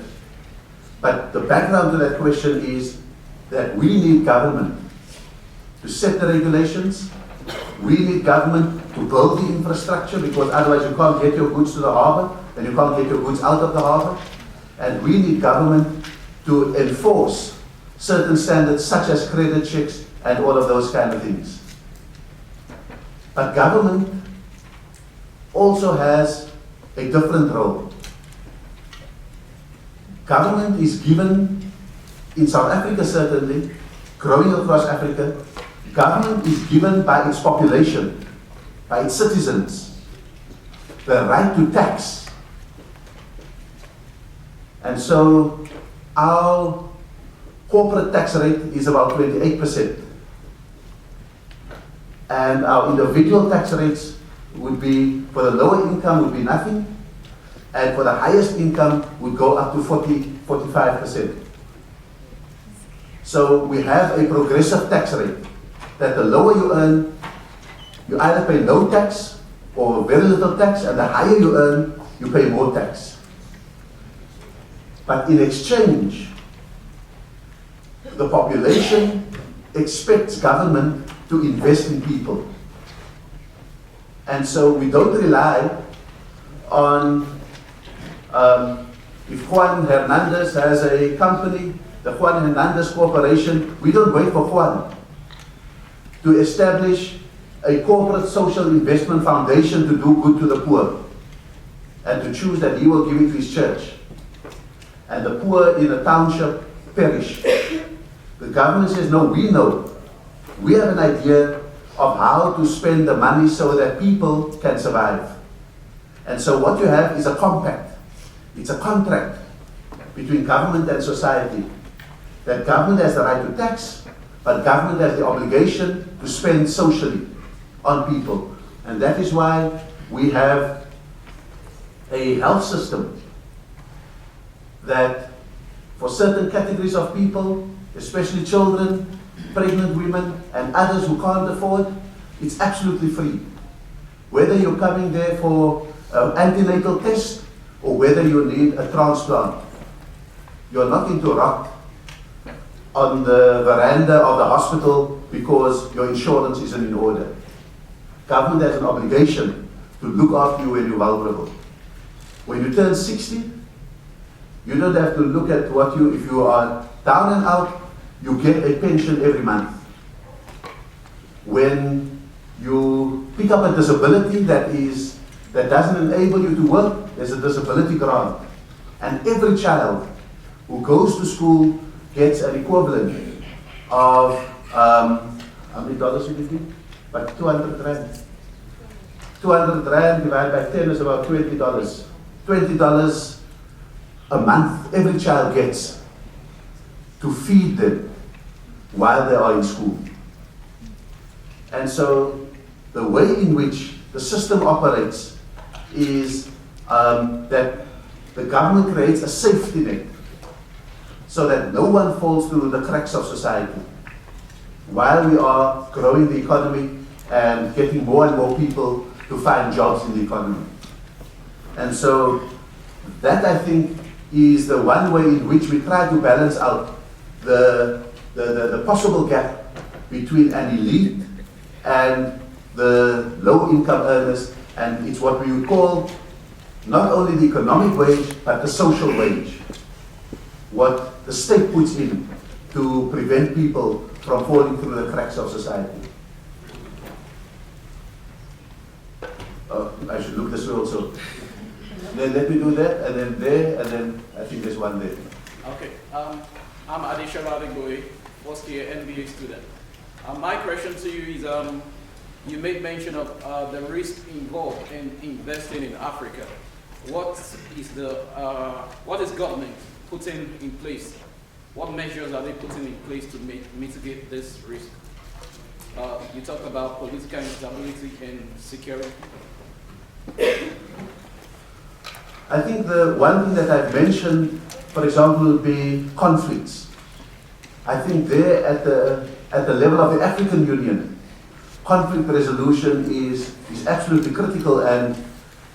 But the background to that question is that we need government to set the regulations. We need government to build the infrastructure, because otherwise you can't get your goods to the harbor and you can't get your goods out of the harbor. And we need government to enforce certain standards such as credit checks and all of those kind of things. But government also has a different role. Government is given, in South Africa certainly, growing across Africa, government is given by its population, by its citizens, the right to tax. And so our corporate tax rate is about 28%. And our individual tax rates would be, for the lower income would be nothing, and for the highest income would go up to 45%. So we have a progressive tax rate, that the lower you earn, you either pay no tax or very little tax, and the higher you earn, you pay more tax. But in exchange, the population expects government to invest in people. And so we don't rely on, if Juan Hernandez has a company, the Juan Hernandez Corporation, we don't wait for Juan to establish a corporate social investment foundation to do good to the poor and to choose that he will give it to his church. And the poor in a township perish. The government says, no, we know. We have an idea of how to spend the money so that people can survive. And so what you have is a compact. It's a contract between government and society. That government has the right to tax, but government has the obligation to spend socially on people. And that is why we have a health system that for certain categories of people, especially children, pregnant women, and others who can't afford, it's absolutely free. Whether you're coming there for an antenatal test or whether you need a transplant, you're not going to rot on the veranda of the hospital because your insurance isn't in order. Government has an obligation to look after you when you're vulnerable. When you turn 60, you don't have to look at what you, if you are down and out, you get a pension every month. When you pick up a disability that doesn't enable you to work, there's a disability grant. And every child who goes to school gets an equivalent of, how many dollars would it be? Like 200 rand. 200 rand divided by 10 is about $20. $20 a month every child gets to feed them while they are in school. And so the way in which the system operates is that the government creates a safety net so that no one falls through the cracks of society while we are growing the economy and getting more and more people to find jobs in the economy. And so that, I think, is the one way in which we try to balance out the possible gap between an elite and the low-income earners, and it's what we would call not only the economic wage, but the social wage. What the state puts in to prevent people from falling through the cracks of society. I should look this way also. Then let me do that, and then there, and then I think there's one there. Okay. I'm Adisha Radegui, first year MBA student. My question to you is, you made mention of the risk involved in investing in Africa. What is government putting in place? What measures are they putting in place to mitigate this risk? You talked about political instability and security. I think the one thing that I've mentioned, for example, would be conflicts. I think there at the level of the African Union, conflict resolution is absolutely critical, and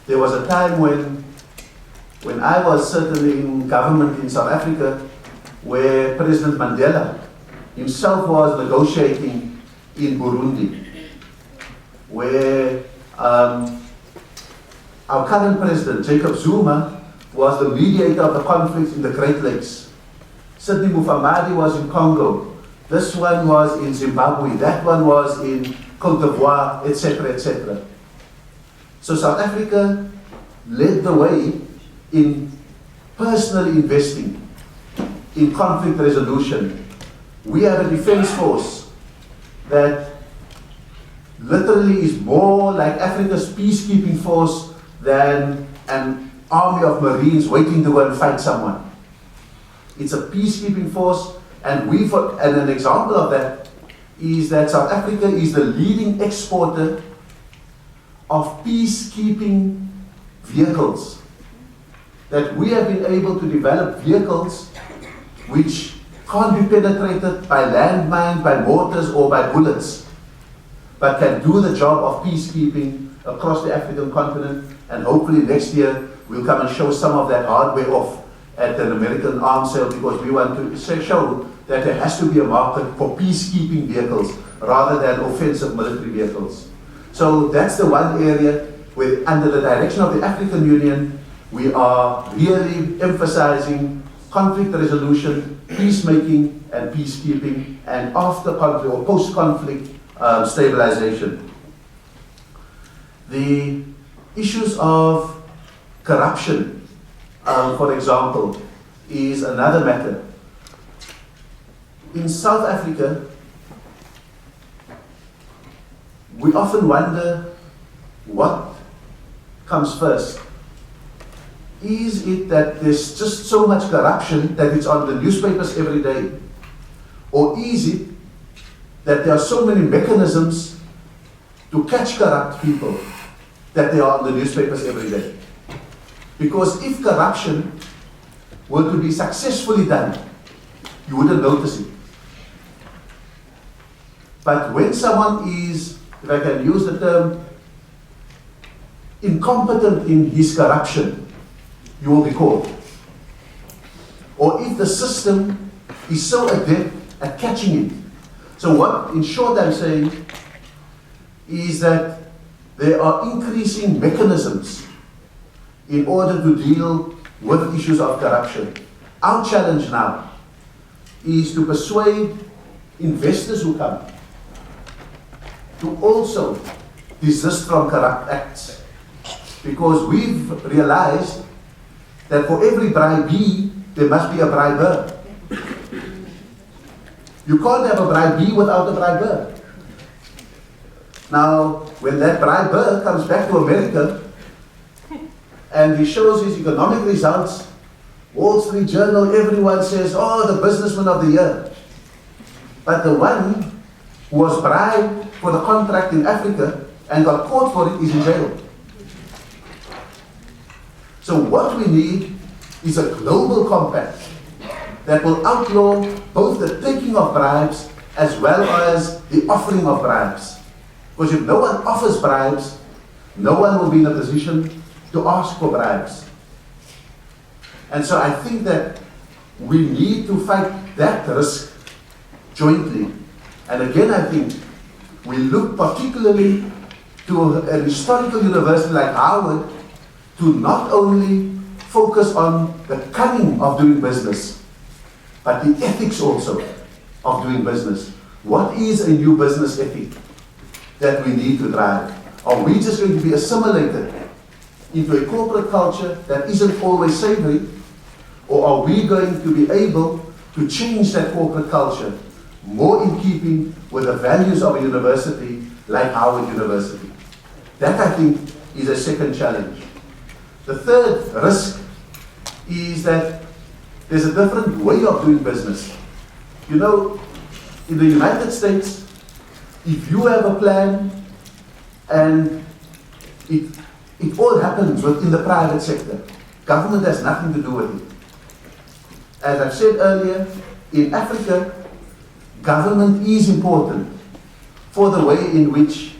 there was a time when I was certainly in government in South Africa where President Mandela himself was negotiating in Burundi, where our current president, Jacob Zuma, was the mediator of the conflicts in the Great Lakes. Sidney Mufamadi was in Congo. This one was in Zimbabwe. That one was in Cote d'Ivoire, etc., etc. So South Africa led the way in personally investing in conflict resolution. We have a defense force that literally is more like Africa's peacekeeping force than an army of Marines waiting to go and fight someone. It's a peacekeeping force, And an example of that is that South Africa is the leading exporter of peacekeeping vehicles. That we have been able to develop vehicles which can't be penetrated by landmines, by mortars, or by bullets, but can do the job of peacekeeping across the African continent. And hopefully next year we'll come and show some of that hardware off at an American arms sale, because we want to show that there has to be a market for peacekeeping vehicles rather than offensive military vehicles. So that's the one area where, under the direction of the African Union, we are really emphasizing conflict resolution, peacemaking, and peacekeeping, and after conflict or post-conflict stabilization. The issues of corruption, for example, is another matter. In South Africa, we often wonder what comes first. Is it that there's just so much corruption that it's on the newspapers every day? Or is it that there are so many mechanisms to catch corrupt people that they are on the newspapers every day? Because if corruption were to be successfully done, you wouldn't notice it. But when someone is, if I can use the term, incompetent in his corruption, you will be caught. Or if the system is so adept at catching it. So what, in short, I'm saying is that there are increasing mechanisms in order to deal with issues of corruption. Our challenge now is to persuade investors who come to also desist from corrupt acts. Because we've realized that for every bribee, there must be a briber. You can't have a bribee without a briber. Now, when that briber comes back to America and he shows his economic results, Wall Street Journal, everyone says, oh, the businessman of the year. But the one who was bribed for the contract in Africa and got caught for it is in jail. So what we need is a global compact that will outlaw both the taking of bribes as well as the offering of bribes. Because if no one offers bribes, no one will be in a position to ask for bribes. And so I think that we need to fight that risk jointly. And again, I think we look particularly to a historical university like Harvard to not only focus on the cunning of doing business, but the ethics also of doing business. What is a new business ethic that we need to drive? Are we just going to be assimilated into a corporate culture that isn't always savory? Or are we going to be able to change that corporate culture more in keeping with the values of a university like Howard University? That, I think, is a second challenge. The third risk is that there's a different way of doing business. You know, in the United States, if you have a plan and it all happens within the private sector, government has nothing to do with it. As I've said earlier, in Africa, government is important for the way in which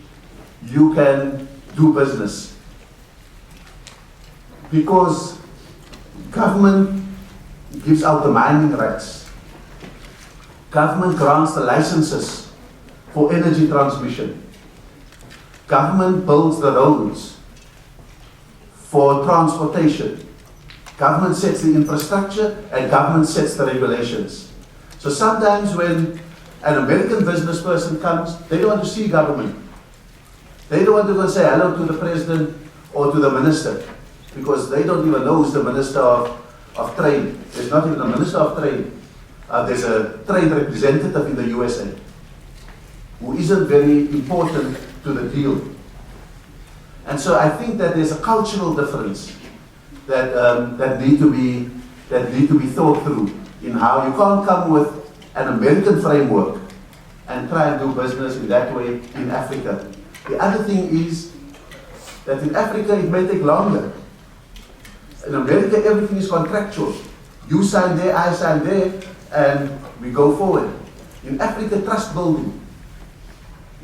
you can do business. Because government gives out the mining rights. Government grants the licenses for energy transmission. Government builds the roads for transportation. Government sets the infrastructure and government sets the regulations. So sometimes when an American business person comes, they don't want to see government. They don't want to go and say hello to the president or to the minister, because they don't even know who's the minister of trade. There's not even a minister of trade. There's a trade representative in the USA who isn't very important to the deal. And so I think that there's a cultural difference that need to be thought through in how you can't come with an American framework and try and do business in that way in Africa. The other thing is that in Africa it may take longer. In America everything is contractual. You sign there, I sign there, and we go forward. In Africa, trust building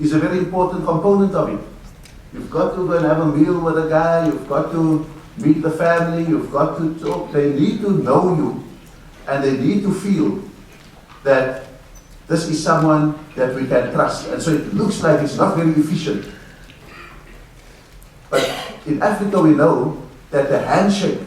is a very important component of it. You've got to go and have a meal with a guy, you've got to meet the family, you've got to talk. They need to know you, and they need to feel that this is someone that we can trust. And so it looks like it's not very efficient. But in Africa we know that the handshake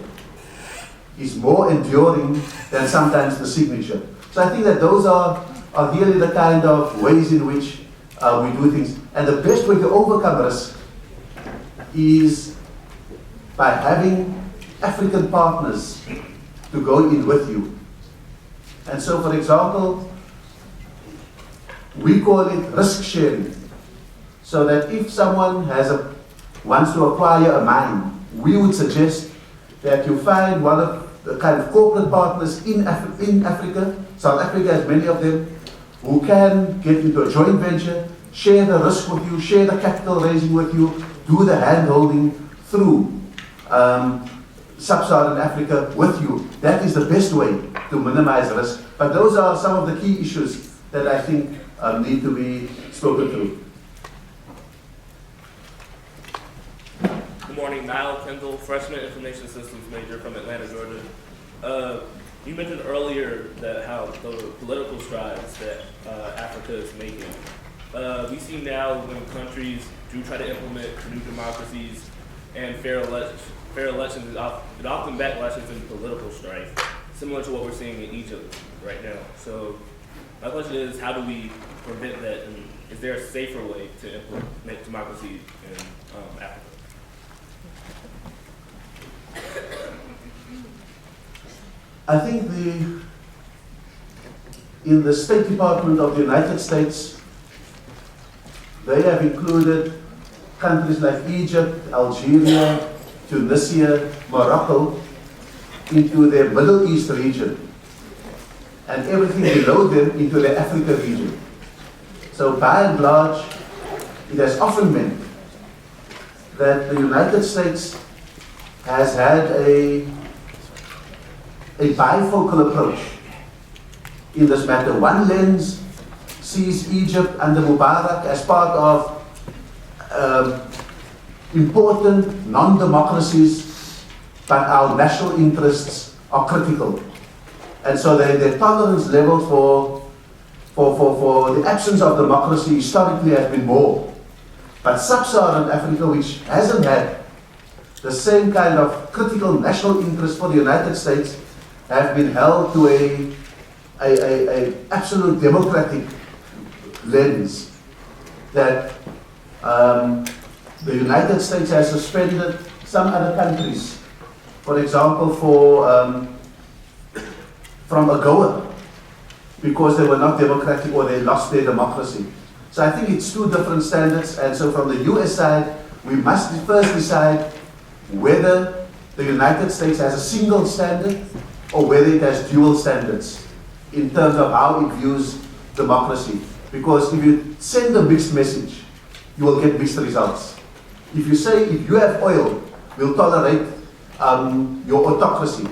is more enduring than sometimes the signature. So I think that those are really the kind of ways in which we do things. And the best way to overcome risk is by having African partners to go in with you. And so, for example, we call it risk sharing. So that if someone wants to acquire a mine, we would suggest that you find one of the kind of corporate partners in Africa. South Africa has many of them, who can get into a joint venture, share the risk with you, share the capital raising with you, do the hand-holding through sub-Saharan Africa with you. That is the best way to minimize risk. But those are some of the key issues that I think need to be spoken through. Good morning, Niall Kendall, freshman information systems major from Atlanta, Georgia. You mentioned earlier that how the political strides that Africa is making. We see now when countries do try to implement new democracies and fair elections, it often backlashes in political strife, similar to what we're seeing in Egypt right now. So my question is, how do we prevent that, and is there a safer way to implement democracy in Africa? I think in the State Department of the United States, they have included countries like Egypt, Algeria, Tunisia, Morocco into their Middle East region, and everything below them into the Africa region. So by and large, it has often meant that the United States has had a bifocal approach in this matter. One lens sees Egypt under Mubarak as part of important non-democracies, but our national interests are critical. And so their tolerance level for the absence of democracy historically has been more. But sub-Saharan Africa, which hasn't had the same kind of critical national interest for the United States, have been held to a absolute democratic lens that the United States has suspended some other countries, for example, from AGOA, because they were not democratic or they lost their democracy. So I think it's two different standards, and so from the US side, we must first decide whether the United States has a single standard or whether it has dual standards in terms of how it views democracy. Because if you send a mixed message, you will get mixed results. If you say, if you have oil, we'll tolerate your autocracy.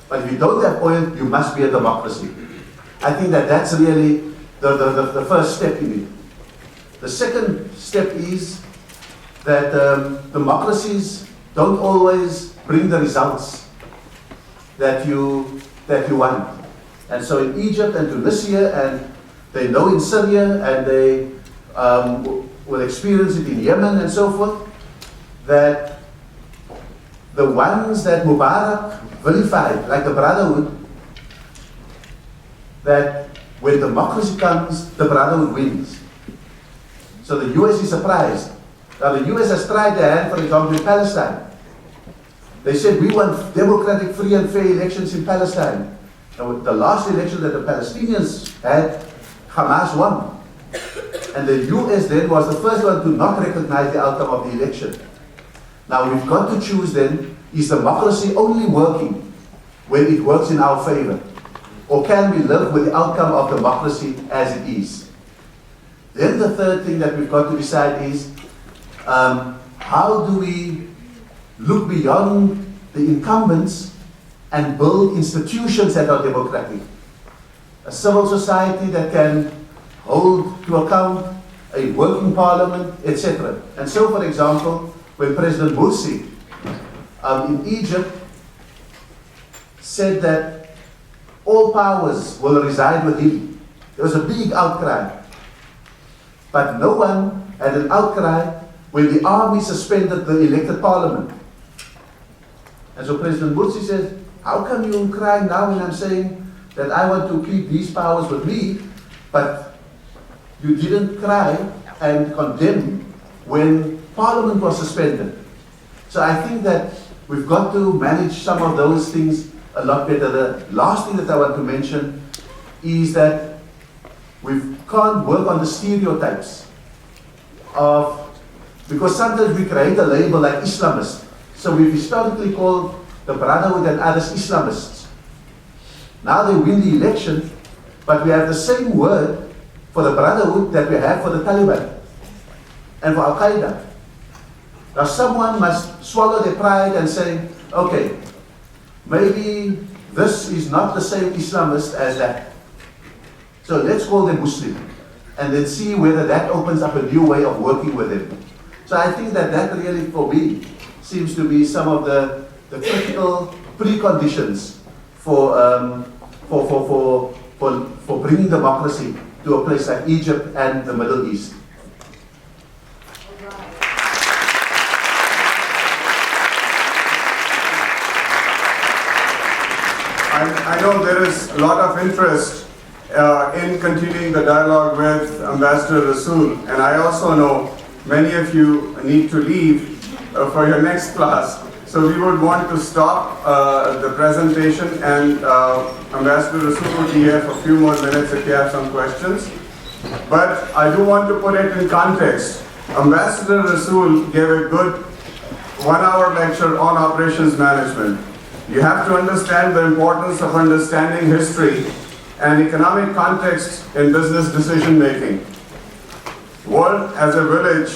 But if you don't have oil, you must be a democracy. I think that that's really the first step in it. The second step is that democracies don't always bring the results that you want. And so in Egypt and Tunisia, and they know in Syria, and they will experience it in Yemen and so forth, that the ones that Mubarak vilified, like the Brotherhood, that when democracy comes, the Brotherhood wins. So the US is surprised. Now the US has tried their hand, for example, in Palestine. They said, we want democratic, free and fair elections in Palestine. And the last election that the Palestinians had, Hamas won. And the US then was the first one to not recognize the outcome of the election. Now we've got to choose then, is democracy only working when it works in our favor? or can we live with the outcome of democracy as it is? Then the third thing that we've got to decide is, how do we look beyond the incumbents and build institutions that are democratic? A civil society that can hold to account, a working parliament, etc. And so, for example, when President Morsi in Egypt said that all powers will reside with him, there was a big outcry. But no one had an outcry when the army suspended the elected parliament. And so President Morsi says, how come you cry now when I'm saying that I want to keep these powers with me, but you didn't cry and condemn when Parliament was suspended? So I think that we've got to manage some of those things a lot better. The last thing that I want to mention is that we can't work on the stereotypes of, because sometimes we create a label like Islamist. So we've historically called the Brotherhood and others Islamists. Now they win the election, but we have the same word for the Brotherhood that we have for the Taliban and for Al-Qaeda. Now someone must swallow their pride and say, okay, maybe this is not the same Islamist as that. So let's call them Muslim, and then see whether that opens up a new way of working with them. So I think that that really, for me, seems to be some of the critical preconditions for bringing democracy to a place like Egypt and the Middle East. I know there is a lot of interest in continuing the dialogue with Ambassador Rasool, and I also know many of you need to leave for your next class. So we would want to stop the presentation, and Ambassador Rasool will be here for a few more minutes if you have some questions. But I do want to put it in context. Ambassador Rasool gave a good 1-hour lecture on operations management. You have to understand the importance of understanding history and economic context in business decision making. World as a village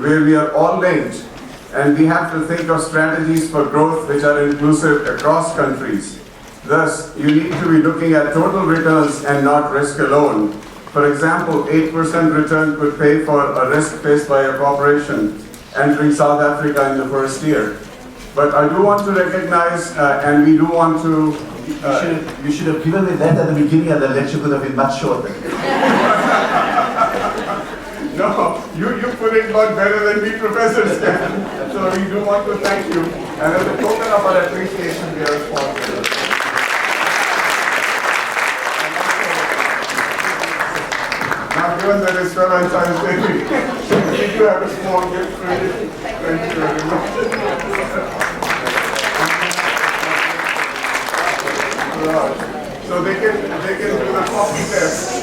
where we are all linked, and we have to think of strategies for growth which are inclusive across countries. Thus, you need to be looking at total returns and not risk alone. For example, 8% return could pay for a risk faced by a corporation entering South Africa in the first year. But I do want to recognize, and we do want to... You should have given me that at the beginning, and the lecture could have been much shorter. No, you put it much better than we professors can. So we do want to thank you. And as a token of our appreciation, we are responsible. Now, given that it's Valentine's Day, we do have a small gift for you. Thank you very much. So they can do the coffee test.